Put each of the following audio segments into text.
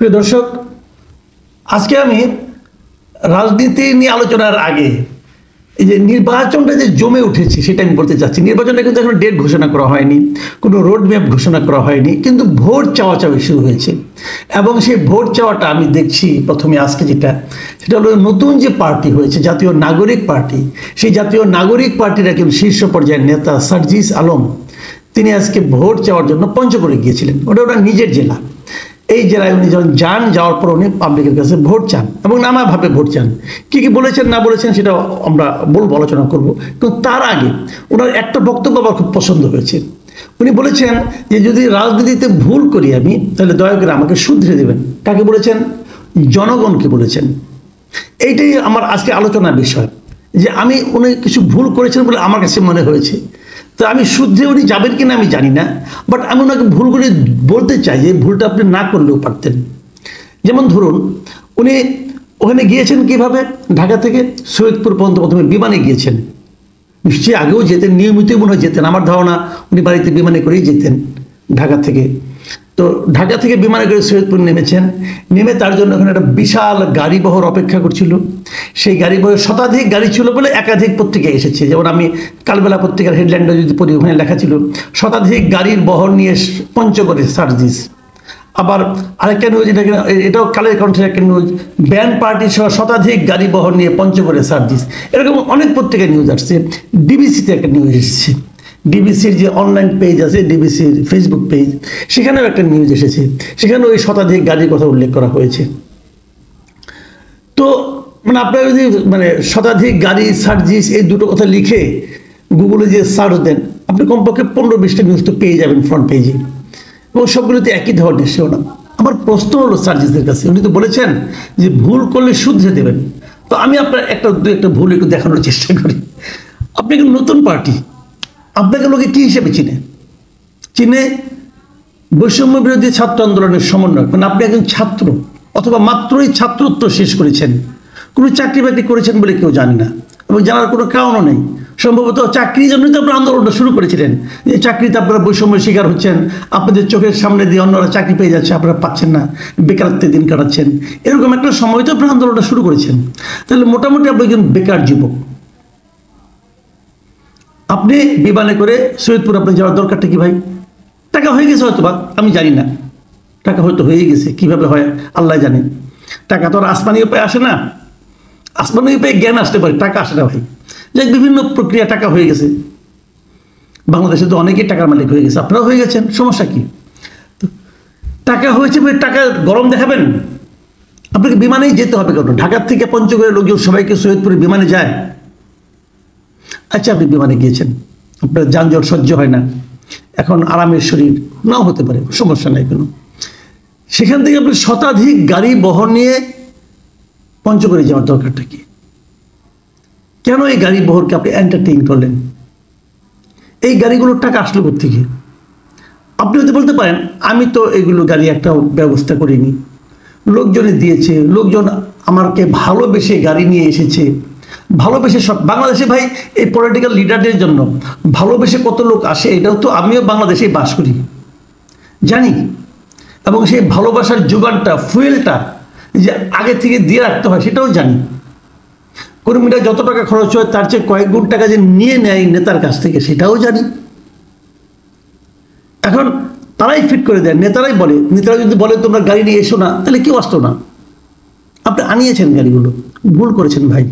প্রিয় দর্শক, আজকে আমি রাজনীতি নিয়ে আলোচনার আগে এই যে নির্বাচনটা যে জমে উঠেছে সেটা আমি বলতে চাচ্ছি। নির্বাচনটা কিন্তু এখন ডেট ঘোষণা করা হয়নি, কোনো রোড ম্যাপ ঘোষণা করা হয়নি, কিন্তু ভোট চাওয়াচাওয়ি শুরু হয়েছে। এবং সেই ভোট চাওয়াটা আমি দেখছি প্রথমে আজকে সেটা হলো নতুন যে পার্টি হয়েছে, জাতীয় নাগরিক পার্টি। সেই জাতীয় নাগরিক পার্টির একজন শীর্ষ পর্যায়ের নেতা সার্জিস আলম, তিনি আজকে ভোট চাওয়ার জন্য পঞ্চগড়ে গিয়েছিলেন। ওটা নিজের জেলা। এই জেলায় উনি যখন যাওয়ার পর উনি পাবলিকের কাছে ভোট চান এবং নানাভাবে ভোট চান। কী কী বলেছেন না বলেছেন সেটা আমরা বলবো, আলোচনা করব। কিন্তু তার আগে ওনার একটা বক্তব্য আমার খুব পছন্দ হয়েছে। উনি বলেছেন যে যদি রাজনীতিতে ভুল করি আমি, তাহলে দয়া করে আমাকে শুধরে দেবেন। কাকে বলেছেন? জনগণকে বলেছেন। এইটাই আমার আজকে আলোচনার বিষয়, যে উনি কিছু ভুল করেছেন বলে আমার কাছে মনে হয়েছে। তো আমি শুদ্ধে উনি যাবেন কিনা আমি জানি না, বাট আমি ওনাকে ভুলগুলি বলতে চাই যে ভুলটা আপনি না করলেও পারতেন। যেমন ধরুন, উনি ওখানে গিয়েছেন কিভাবে? ঢাকা থেকে সৈয়দপুর পর্যন্ত প্রথমে বিমানে গিয়েছেন। নিশ্চয়ই আগেও যেতেন, নিয়মিতই মনে হয় যেতেন। আমার ধারণা উনি বাড়িতে বিমানে করেই যেতেন ঢাকা থেকে। তো ঢাকা থেকে বিমানে করে সৈয়দপুর নেমেছেন। নেমে তার জন্য ওখানে একটা বিশাল গাড়িবহর অপেক্ষা করছিল। সেই গাড়িবহর শতাধিক গাড়ি ছিল বলে একাধিক পত্রিকায় এসেছে। যেমন আমি কালবেলা পত্রিকার হেডলাইনটা যদি পড়ি, ওখানে লেখা ছিল শতাধিক গাড়ির বহর নিয়ে পঞ্চগড়ে সার্জিস। আবার আরেকটা নিউজ, এটাও কালের কণ্ঠের একটা নিউজ, ব্যান্ড পার্টি সহ শতাধিক গাড়ি বহর নিয়ে পঞ্চগড়ে সার্জিস। এরকম অনেক পত্রিকায় নিউজ আসছে। ডিবিসিতে একটা নিউজ এসেছে, ডিবিসির যে অনলাইন পেজ আছে, ডিবিসির ফেসবুক পেজ, সেখানেও একটা নিউজ এসেছে। সেখানেও ওই শতাধিক গাড়ির কথা উল্লেখ করা হয়েছে। তো আপনারা যদি শতাধিক গাড়ি সার্জিস এই দুটো কথা লিখে গুগলে যে সার্চ দেন, আপনি কমপক্ষে 15-20টা নিউজ তো পেয়ে যাবেন ফ্রন্ট পেজে, এবং সবগুলোতে একই ধরনের শিরোনাম। আমার প্রশ্ন হলো সার্জিসের কাছে, উনি তো বলেছেন যে ভুল করলে শুধরে দেবেন। তো আমি আপনার একটা ভুল একটু দেখানোর চেষ্টা করি। আপনি একটু নতুন পার্টি, আপনাকে লোকে কী হিসেবে চিনে? বৈষম্য বিরোধী ছাত্র আন্দোলনের সমন্বয়। আপনি একজন ছাত্র, অথবা মাত্রই ছাত্রত্ব শেষ করেছেন, কোনো চাকরি বাকরি করেছেন বলে কেউ জানে না, এবং জানার কোনো কারণও নেই। সম্ভবত চাকরির জন্যই তো আপনারা আন্দোলনটা শুরু করেছিলেন, যে চাকরিতে আপনারা বৈষম্যের শিকার হচ্ছেন, আপনাদের চোখের সামনে দিয়ে অন্যরা চাকরি পেয়ে যাচ্ছে, আপনারা পাচ্ছেন না, বেকারত্বের দিন কাটাচ্ছেন। এরকম একটা সময় তো আপনারা আন্দোলনটা শুরু করেছেন। তাহলে মোটামুটি আপনি একজন বেকার যুবক। আপনি বিমানে করে সৈয়দপুর আপনার যাওয়ার দরকারটা কি ভাই? টাকা হয়ে গেছে হয়তো, বা আমি জানি না, টাকা হয়তো হয়ে গেছে, কিভাবে হয় আল্লাহ জানে। টাকা তো আর আসমানি উপায় আসে না, আসমানি উপায়ে জ্ঞান আসতে পারে, টাকা আসে না ভাই। যাই, বিভিন্ন প্রক্রিয়া টাকা হয়ে গেছে। বাংলাদেশে তো অনেকেই টাকার মালিক হয়ে গেছে, আপনারাও হয়ে গেছেন, সমস্যা কি? টাকা হয়েছে বলে টাকা গরম দেখাবেন? আপনাকে বিমানেই যেতে হবে কেন? ঢাকার থেকে পঞ্চগড়ের লোকজন সবাইকে সৈয়দপুরে বিমানে যায়। আচ্ছা, আপনি বিমানে গিয়েছেন, আপনার যানজট সহ্য হয় না, এখন আরামের শরীর নাও হতে পারে, সমস্যা নাই কোনো। সেখান থেকে আপনি শতাধিক গাড়ি বহর নিয়ে পঞ্চগড়ে যাওয়ার দরকারটা কি? কেন এই গাড়ি বহরকে আপনি এন্টারটেইন করলেন? এই গাড়িগুলোর টাকা আসলো কোত্থেকে? আপনি হয়তো বলতে পারেন, আমি তো এগুলো গাড়ি একটা ব্যবস্থা করিনি, লোকজনে দিয়েছে, লোকজন আমাকে ভালোবেসে গাড়ি নিয়ে এসেছে। ভালোবেসে সব বাংলাদেশে ভাই, এই পলিটিক্যাল লিডারদের জন্য ভালোবেসে কত লোক আসে, এটাও তো আমিও বাংলাদেশেই বাস করি, জানি। এবং সেই ভালোবাসার যোগানটা, ফুয়েলটা যে আগে থেকে দিয়ে রাখতে হয়, সেটাও জানি। কর্মীরা যত টাকা খরচ হয় তার চেয়ে কয়েক গুণ টাকা যে নিয়ে নেয় নেতার কাছ থেকে, সেটাও জানি। এখন তারাই ফিট করে দেয়, নেতারাই বলে। নেতারা যদি বলে তোমরা গাড়ি নিয়ে এসো না, তাহলে কেউ আসতো না। আপনি আনিয়েছেন গাড়িগুলো, ভুল করেছেন ভাই।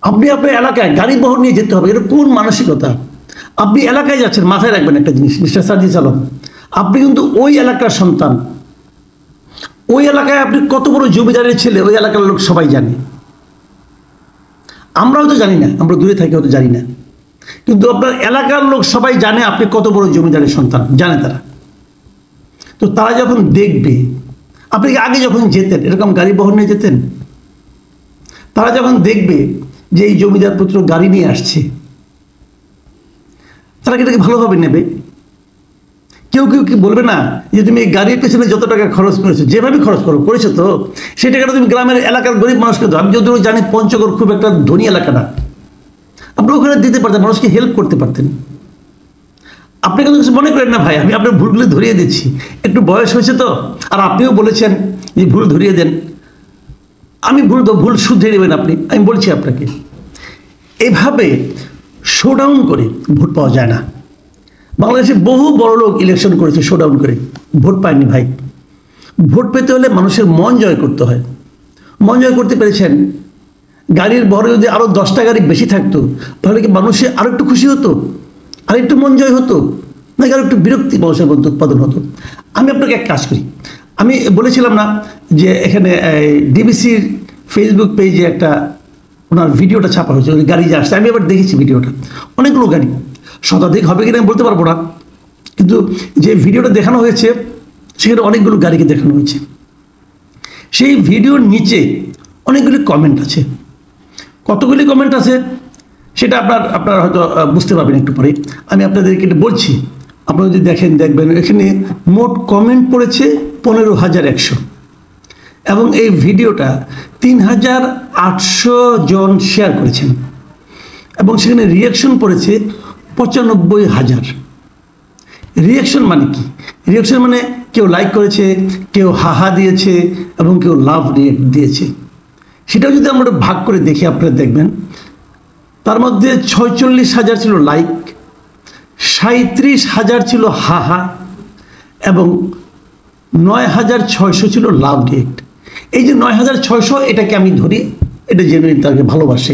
আপনি আপনার এলাকায় গাড়ি বহর নিয়ে যেতে হবে, এটা কোন মানসিকতা? আপনি এলাকায় যাচ্ছেন, মাথায় রাখবেন একটা জিনিস মিস্টার সার্জিস আলম, আপনি কিন্তু ওই এলাকার সন্তান। ওই এলাকায় আপনি কত বড় জমিদারের ছেলে, ওই এলাকার লোক সবাই জানে। আমরাও তো জানি না, আমরা দূরে থাকি, হয়তো জানি না, কিন্তু আপনার এলাকার লোক সবাই জানে আপনি কত বড় জমিদারের সন্তান, জানে তারা। তো তারা যখন দেখবে, আপনি আগে যখন যেতেন এরকম গাড়ি বহর নিয়ে যেতেন, তারা যখন দেখবে যে এই জমিদার পুত্র গাড়ি নিয়ে আসছে, তারা এটাকে ভালোভাবে নেবে। কেউ কি বলবে না যে তুমি এই গাড়ির পেছনে যত টাকা খরচ করেছো, যেভাবে খরচ করেছো তো সেই টাকাটা তুমি গ্রামের এলাকার গরিব মানুষকে দাও। আমি যদিও জানি পঞ্চগড় খুব একটা ধনী এলাকা না, আপনি ওখানে দিতে পারতেন, মানুষকে হেল্প করতে পারতেন। আপনি কিন্তু কিছু মনে করেন না ভাই, আমি আপনার ভুলগুলো ধরিয়ে দিচ্ছি, একটু বয়স হয়েছে তো, আর আপনিও বলেছেন যে ভুল ধরিয়ে দেন, আমি ভুল শুধরে দেবেন আপনি, আমি বলছি আপনাকে এভাবে শোডাউন করে ভোট পাওয়া যায় না। বাংলাদেশে বহু বড় লোক ইলেকশন করেছে শোডাউন করে, ভোট পায়নি ভাই। ভোট পেতে হলে মানুষের মন জয় করতে হয়, মন জয় করতে পেরেছেন। গাড়ির ভরে যদি আরও 10টা গাড়ি বেশি থাকতো তাহলে কি মানুষে আরও একটু খুশি হতো, আর একটু মন জয় হতো, নাকি আরও একটু বিরক্তি মানুষের মধ্যে উৎপাদন হতো? আমি আপনাকে এক কাজ করি, আমি বলেছিলাম না যে এখানে ডিবিসির ফেসবুক পেজে একটা ওনার ভিডিওটা ছাপা হয়েছে, ওই গাড়ি যে আসছে, আমি এবার দেখেছি ভিডিওটা, অনেকগুলো গাড়ি, শতাধিক হবে কিনা আমি বলতে পারবো না, কিন্তু যে ভিডিওটা দেখানো হয়েছে সেখানে অনেকগুলো গাড়িকে দেখানো হয়েছে। সেই ভিডিওর নিচে অনেকগুলি কমেন্ট আছে। কতগুলি কমেন্ট আছে সেটা আপনারা হয়তো বুঝতে পারবেন একটু পরে, আমি আপনাদেরকে এটা বলছি। আপনারা যদি দেখবেন এখানে মোট কমেন্ট পড়েছে 15,100, এবং এই ভিডিওটা 3,800 জন শেয়ার করেছেন, এবং সেখানে রিয়াকশন পড়েছে 95,000। রিয়াকশন মানে কি? রিয়াকশন মানে কেউ লাইক করেছে, কেউ হাহা দিয়েছে, এবং কেউ লাভ দিয়েছে। সেটাও যদি আমরা ভাগ করে দেখি আপনারা দেখবেন তার মধ্যে 46,000 ছিল লাইক, 37,000 ছিল হাহা, এবং 9,600 ছিল লাভ রিয়েক্ট। এই যে 9,600 এটাকে আমি ধরি, এটা জেনুইন, তাকে ভালোবাসে।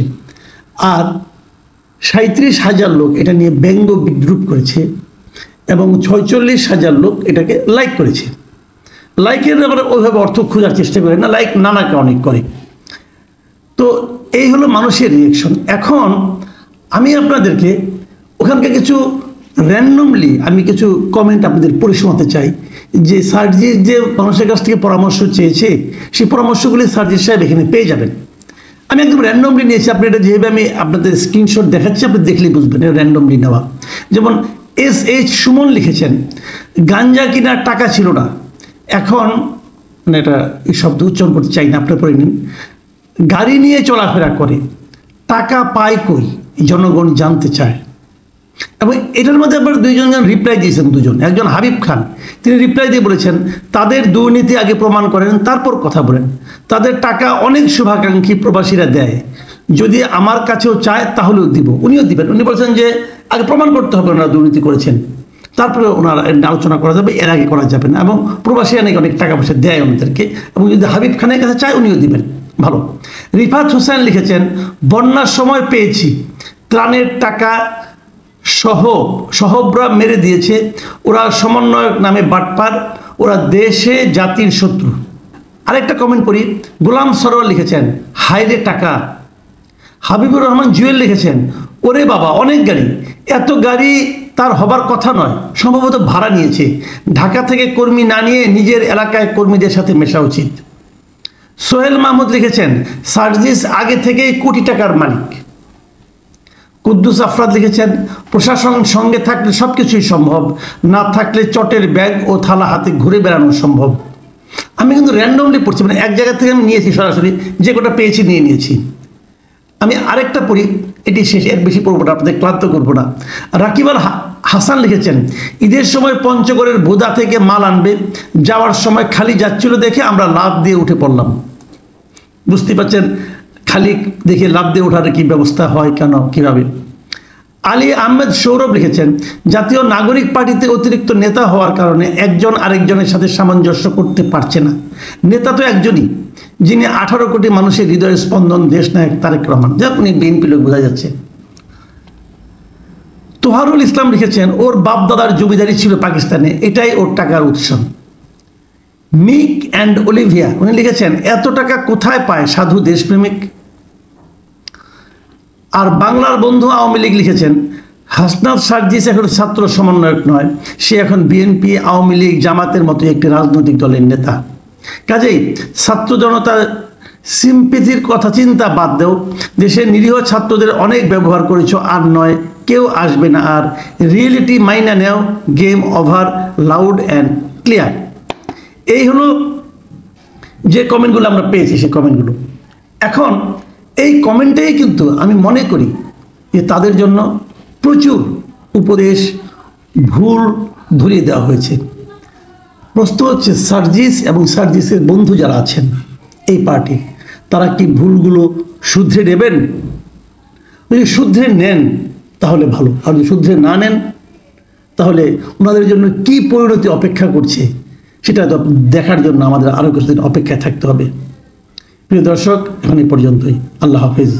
আর 37,000 লোক এটা নিয়ে ব্যঙ্গ বিদ্রুপ করেছে, এবং 46,000 লোক এটাকে লাইক করেছে। লাইকের ব্যাপারে ওইভাবে অর্থ খোঁজার চেষ্টা করে না, লাইক নানাকে অনেক করে। তো এই হলো মানুষের রিয়েকশন। এখন আমি আপনাদেরকে ওখানকার কিছু র্যান্ডমলি আমি কিছু কমেন্ট আপনাদের পড়ে শোনাতে চাই, যে সার্জিস যে মানুষের কাছ থেকে পরামর্শ চেয়েছে সেই পরামর্শগুলি সার্জিস সাহেব এখানে পেয়ে যাবেন। আমি একদম র্যান্ডমলি নিয়েছি, আপনি এটা যেভাবে আমি আপনাদের স্ক্রিনশট দেখাচ্ছি আপনি দেখলেই বুঝবেন এটা র্যান্ডমলি নেওয়া। যেমন SH সুমন লিখেছেন, গাঞ্জা কিনার টাকা ছিল না, এখন মানে এটা এই শব্দ উচ্চারণ করতে চাই না, আপনার পরে নিন, গাড়ি নিয়ে চলাফেরা করে, টাকা পায় কই জনগণ জানতে চায়। এবং এটার মধ্যে আবার দুইজন রিপ্লাই দিয়েছেন, একজন হাবিব খান, তিনি রিপ্লাই দিয়ে বলেছেন তাদের দুর্নীতি আগে প্রমাণ করেন তারপর কথা বলেন, তাদের টাকা অনেক শুভাকাঙ্ক্ষী প্রবাসীরা দেয়, যদি আমার কাছেও চায় তাহলেও দিব, উনিও দিবেন। উনি বলছেন যে আগে প্রমাণ করতে হবে ওনারা দুর্নীতি করেছেন, তারপরে ওনারা আলোচনা করা যাবে, এর আগে করা যাবে না। এবং প্রবাসী অনেক টাকা পয়সা দেয় ওনাদেরকে, এবং যদি হাবিব খানের কাছে চায় উনিও দিবেন। ভালো। রিফাত হোসেন লিখেছেন, বন্যার সময় পেয়েছি, ত্রাণের টাকা সহবরা মেরে দিয়েছে, ওরা সমন্বয়ক নামে বাটপার, ওরা দেশে জাতির শত্রু। আরেকটা কমেন্ট করি, গোলাম সরোয়ার লিখেছেন, হায়রে টাকা। হাবিবুর রহমান জুয়েল লিখেছেন, ওরে বাবা অনেক গাড়ি, এত গাড়ি তার হবার কথা নয়, সম্ভবত ভাড়া নিয়েছে, ঢাকা থেকে কর্মী না নিয়ে নিজের এলাকায় কর্মীদের সাথে মেশা উচিত। সোহেল মাহমুদ লিখেছেন, সার্জিস আগে থেকেই কোটি টাকার মালিক। কুদ্দুস আফরাদ লিখেছেন, প্রশাসন সঙ্গে থাকলে সব কিছুই সম্ভব, না থাকলে চটের ব্যাগ ও থালা হাতে ঘুরে বেড়ানো সম্ভব। আমি কিন্তু র্যান্ডমলি পড়ছি, মানে এক জায়গা থেকে আমি নিয়েছি, সরাসরি যে কোটা পেয়েছি নিয়েছি। আমি আরেকটা পড়ি, এটি শেষ, এর বেশি পড়বো না, আপনাদের ক্লান্ত করবো না। রাকিব আল হাসান লিখেছেন, ঈদের সময় পঞ্চগড়ের বোদা থেকে মাল আনবে, যাওয়ার সময় খালি যাচ্ছিল দেখে আমরা লাভ দিয়ে উঠে পড়লাম। বুঝতে পারছেন খালি দেখে লাভ দিয়ে ওঠার কি ব্যবস্থা হয়, কেন, কিভাবে। আলী আহমেদ সৌরভ লিখেছেন, জাতীয় নাগরিক পার্টিতে অতিরিক্ত নেতা হওয়ার কারণে একজন আরেকজনের সাথে সামঞ্জস্য করতে পারছে না। নেতা তো একজনই, যিনি 18 কোটি মানুষের হৃদয়ের স্পন্দন, দেশ নায়ক তারেক রহমান, যা উনি বিএনপি লোক বোঝা যাচ্ছে। তোহারুল ইসলাম লিখেছেন, ওর বাপ দাদার জমিদারি ছিল পাকিস্তানে, এটাই ওর টাকার উৎস। মিক অ্যান্ড অলিভিয়া উনি লিখেছেন, এত টাকা কোথায় পায় সাধু দেশপ্রেমিক। আর বাংলার বন্ধু আওয়ামী লীগ লিখেছেন, হাসনাত সার্জিস এখন ছাত্র সমন্বয়ক নয়, সে এখন বিএনপি, আওয়ামী লীগ, জামাতের মতো একটি রাজনৈতিক দলের নেতা। কাজেই ছাত্র জনতার সিম্পিথির কথা চিন্তা বাদ দেও, দেশের নিরীহ ছাত্রদের অনেক ব্যবহার করেছো, আর নয় কেউ আসবে না, আর রিয়েলিটি মাইনা নেও, game over, loud and clear. এই হলো যে কমেন্টগুলো আমরা পেয়েছি, সেই কমেন্টগুলো। এখন এই কমেন্টেই কিন্তু আমি মনে করি যে তাদের জন্য প্রচুর উপদেশ, ভুল ধরিয়ে দেওয়া হয়েছে। প্রশ্ন হচ্ছে সার্জিস এবং সার্জিসের বন্ধু যারা আছেন এই পার্টি, তারা কি ভুলগুলো শুধরে নেবেন? যদি শুধরে নেন তাহলে ভালো, আর যদি শুধরে না নেন তাহলে ওনাদের জন্য কি পরিণতি অপেক্ষা করছে সেটা তো দেখার জন্য আমাদের আরও কিছুদিন অপেক্ষায় থাকতে হবে। প্রিয় দর্শক, এখন এই পর্যন্তই। আল্লাহ হাফিজ।